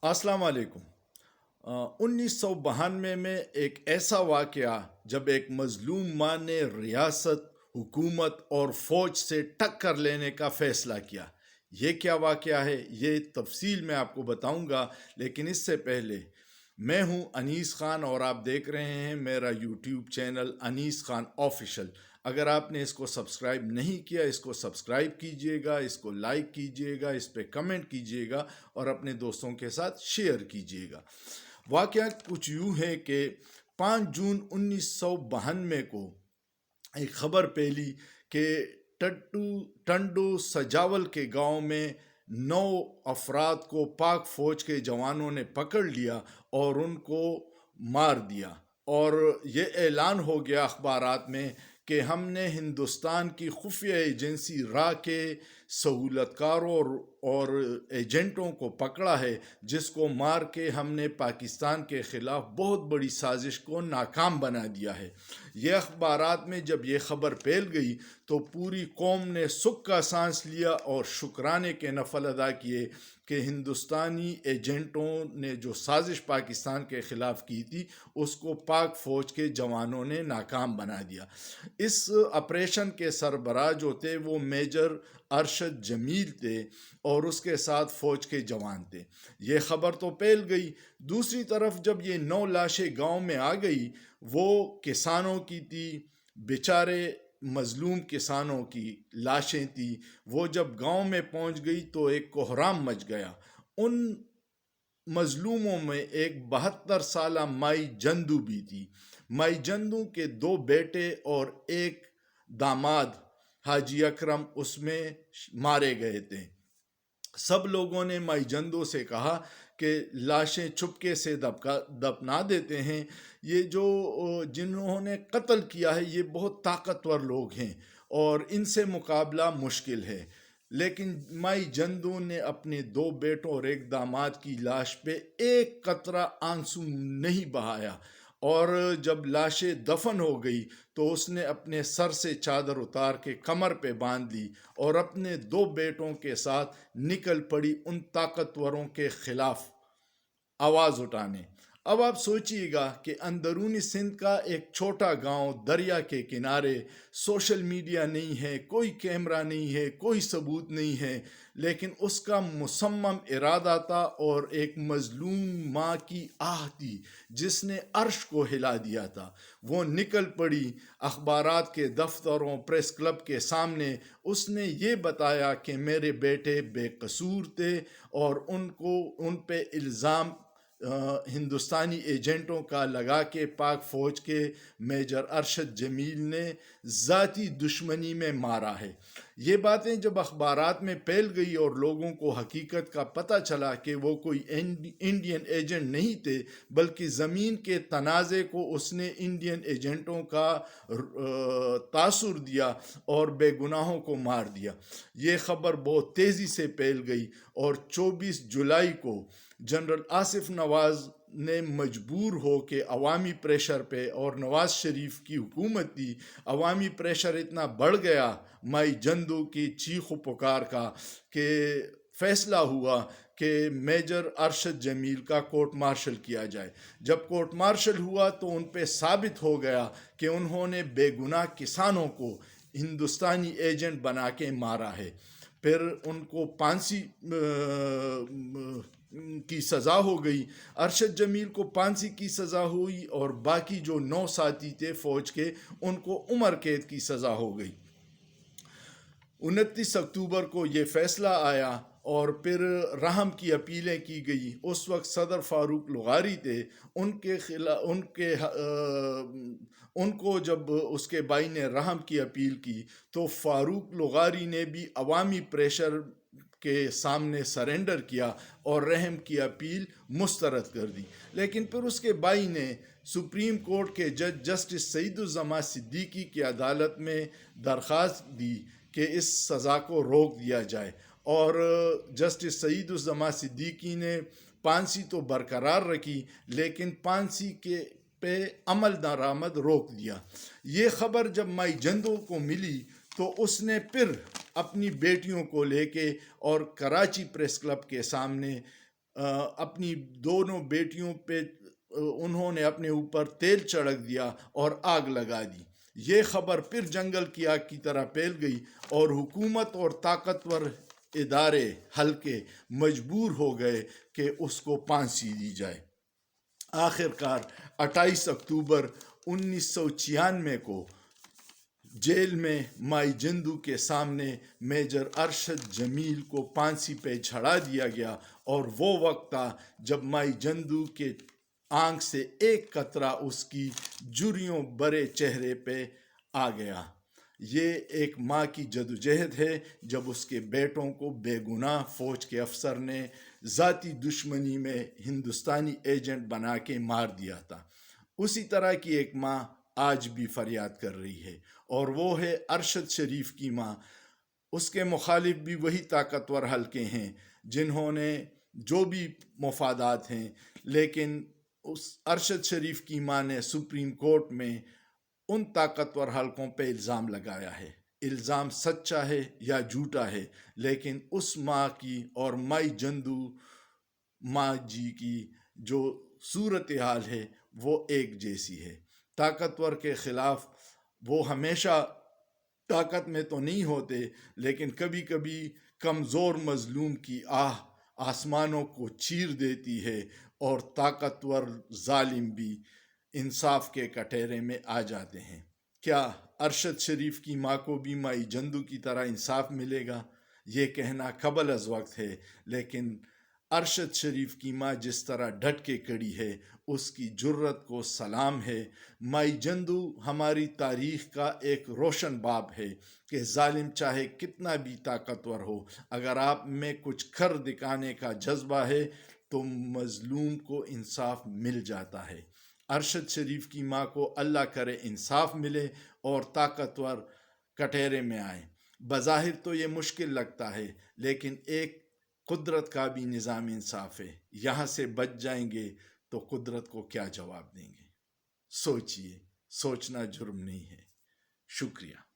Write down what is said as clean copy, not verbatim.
السلام علیکم۔ 1992 میں ایک ایسا واقعہ جب ایک مظلوم ماں نے ریاست، حکومت اور فوج سے ٹکر لینے کا فیصلہ کیا۔ یہ کیا واقعہ ہے، یہ تفصیل میں آپ کو بتاؤں گا، لیکن اس سے پہلے میں ہوں انیس خان اور آپ دیکھ رہے ہیں میرا یوٹیوب چینل انیس خان آفیشل۔ اگر آپ نے اس کو سبسکرائب نہیں کیا، اس کو سبسکرائب کیجئے گا، اس کو لائک کیجئے گا، اس پہ کمنٹ کیجئے گا اور اپنے دوستوں کے ساتھ شیئر کیجئے گا۔ واقعہ کچھ یوں ہے کہ 5 جون 1992 کو ایک خبر پھیلی کہ ٹنڈو سجاول کے گاؤں میں 9 افراد کو پاک فوج کے جوانوں نے پکڑ لیا اور ان کو مار دیا، اور یہ اعلان ہو گیا اخبارات میں کہ ہم نے ہندوستان کی خفیہ ایجنسی را کے سہولت کاروں اور ایجنٹوں کو پکڑا ہے، جس کو مار کے ہم نے پاکستان کے خلاف بہت بڑی سازش کو ناکام بنا دیا ہے۔ یہ اخبارات میں جب یہ خبر پھیل گئی تو پوری قوم نے سکھ کا سانس لیا اور شکرانے کے نفل ادا کیے کہ ہندوستانی ایجنٹوں نے جو سازش پاکستان کے خلاف کی تھی اس کو پاک فوج کے جوانوں نے ناکام بنا دیا۔ اس آپریشن کے سربراہ جو تھے وہ میجر ارشد جمیل تھے اور اس کے ساتھ فوج کے جوان تھے۔ یہ خبر تو پھیل گئی۔ دوسری طرف جب یہ 9 لاشیں گاؤں میں آ گئی، وہ کسانوں کی تھی، بیچارے مظلوم کسانوں کی لاشیں تھی۔ وہ جب گاؤں میں پہنچ گئی تو ایک کوہرام مچ گیا۔ ان مظلوموں میں ایک 72 سالہ مائی جندو بھی تھی۔ مائی جندو کے 2 بیٹے اور ایک داماد حاجی اکرم اس میں مارے گئے تھے۔ سب لوگوں نے مائی جندو سے کہا کہ لاشیں چپکے سے دفنا دیتے ہیں، یہ جو جنہوں نے قتل کیا ہے یہ بہت طاقتور لوگ ہیں اور ان سے مقابلہ مشکل ہے۔ لیکن مائی جندو نے اپنے 2 بیٹوں اور ایک داماد کی لاش پہ ایک قطرہ آنسو نہیں بہایا، اور جب لاشیں دفن ہو گئی تو اس نے اپنے سر سے چادر اتار کے کمر پہ باندھ لی اور اپنے 2 بیٹوں کے ساتھ نکل پڑی ان طاقتوروں کے خلاف آواز اٹھانے۔ اب آپ سوچئے گا کہ اندرونی سندھ کا ایک چھوٹا گاؤں دریا کے کنارے، سوشل میڈیا نہیں ہے، کوئی کیمرہ نہیں ہے، کوئی ثبوت نہیں ہے، لیکن اس کا مصمم ارادہ تھا اور ایک مظلوم ماں کی آہ تھی جس نے عرش کو ہلا دیا تھا۔ وہ نکل پڑی اخبارات کے دفتروں، پریس کلب کے سامنے، اس نے یہ بتایا کہ میرے بیٹے بے قصور تھے اور ان پہ الزام ہندوستانی ایجنٹوں کا لگا کے پاک فوج کے میجر ارشد جمیل نے ذاتی دشمنی میں مارا ہے۔ یہ باتیں جب اخبارات میں پھیل گئی اور لوگوں کو حقیقت کا پتہ چلا کہ وہ کوئی انڈین ایجنٹ نہیں تھے بلکہ زمین کے تنازع کو اس نے انڈین ایجنٹوں کا تاثر دیا اور بے گناہوں کو مار دیا۔ یہ خبر بہت تیزی سے پھیل گئی اور 24 جولائی کو جنرل آصف نواز نے مجبور ہو کے عوامی پریشر پہ، اور نواز شریف کی حکومت تھی، عوامی پریشر اتنا بڑھ گیا مائی جندو کی چیخ و پکار کا کہ فیصلہ ہوا کہ میجر ارشد جمیل کا کورٹ مارشل کیا جائے۔ جب کورٹ مارشل ہوا تو ان پہ ثابت ہو گیا کہ انہوں نے بے گناہ کسانوں کو ہندوستانی ایجنٹ بنا کے مارا ہے۔ پھر ان کو پھانسی کی سزا ہو گئی، ارشد جمیل کو پھانسی کی سزا ہوئی اور باقی جو 9 ساتھی تھے فوج کے ان کو عمر قید کی سزا ہو گئی۔ 29 اکتوبر کو یہ فیصلہ آیا اور پھر رحم کی اپیلیں کی گئی۔ اس وقت صدر فاروق لغاری تھے، ان کو جب اس کے بھائی نے رحم کی اپیل کی تو فاروق لغاری نے بھی عوامی پریشر کے سامنے سرنڈر کیا اور رحم کی اپیل مسترد کر دی۔ لیکن پھر اس کے بھائی نے سپریم کورٹ کے جج جسٹس سعید الزماں صدیقی کی عدالت میں درخواست دی کہ اس سزا کو روک دیا جائے، اور جسٹس سعید الزماں صدیقی نے پھانسی تو برقرار رکھی لیکن پھانسی کے پہ عمل درآمد روک دیا۔ یہ خبر جب مائی جندو کو ملی تو اس نے پھر اپنی بیٹیوں کو لے کے اور کراچی پریس کلب کے سامنے اپنی دونوں بیٹیوں پہ انہوں نے اپنے اوپر تیل چھڑک دیا اور آگ لگا دی۔ یہ خبر پھر جنگل کی آگ کی طرح پھیل گئی اور حکومت اور طاقتور ادارے ہلکے مجبور ہو گئے کہ اس کو پھانسی دی جائے۔ آخر کار 28 اکتوبر 1996 کو جیل میں مائی جندو کے سامنے میجر ارشد جمیل کو پھانسی پہ چڑھا دیا گیا، اور وہ وقت تھا جب مائی جندو کے آنکھ سے ایک قطرہ اس کی جھریوں بھرے چہرے پہ آ گیا۔ یہ ایک ماں کی جدوجہد ہے جب اس کے بیٹوں کو بے گناہ فوج کے افسر نے ذاتی دشمنی میں ہندوستانی ایجنٹ بنا کے مار دیا تھا۔ اسی طرح کی ایک ماں آج بھی فریاد کر رہی ہے، اور وہ ہے ارشد شریف کی ماں۔ اس کے مخالف بھی وہی طاقتور حلقے ہیں جنہوں نے جو بھی مفادات ہیں، لیکن اس ارشد شریف کی ماں نے سپریم کورٹ میں ان طاقتور حلقوں پہ الزام لگایا ہے۔ الزام سچا ہے یا جھوٹا ہے، لیکن اس ماں کی اور مائی جندو ماں جی کی جو صورتحال ہے وہ ایک جیسی ہے۔ طاقتور کے خلاف وہ ہمیشہ طاقت میں تو نہیں ہوتے، لیکن کبھی کبھی کمزور مظلوم کی آہ آسمانوں کو چیر دیتی ہے، اور طاقتور ظالم بھی انصاف کے کٹہرے میں آ جاتے ہیں۔ کیا ارشد شریف کی ماں کو بھی مائی جندو کی طرح انصاف ملے گا؟ یہ کہنا قبل از وقت ہے، لیکن ارشد شریف کی ماں جس طرح ڈٹ کے کڑی ہے، اس کی جرت کو سلام ہے۔ مائی جندو ہماری تاریخ کا ایک روشن باب ہے کہ ظالم چاہے کتنا بھی طاقتور ہو، اگر آپ میں کچھ کر دکھانے کا جذبہ ہے تو مظلوم کو انصاف مل جاتا ہے۔ ارشد شریف کی ماں کو اللہ کرے انصاف ملے اور طاقتور کٹہرے میں آئیں۔ بظاہر تو یہ مشکل لگتا ہے، لیکن ایک قدرت کا بھی نظام انصاف ہے۔ یہاں سے بچ جائیں گے تو قدرت کو کیا جواب دیں گے؟ سوچئے، سوچنا جرم نہیں ہے۔ شکریہ۔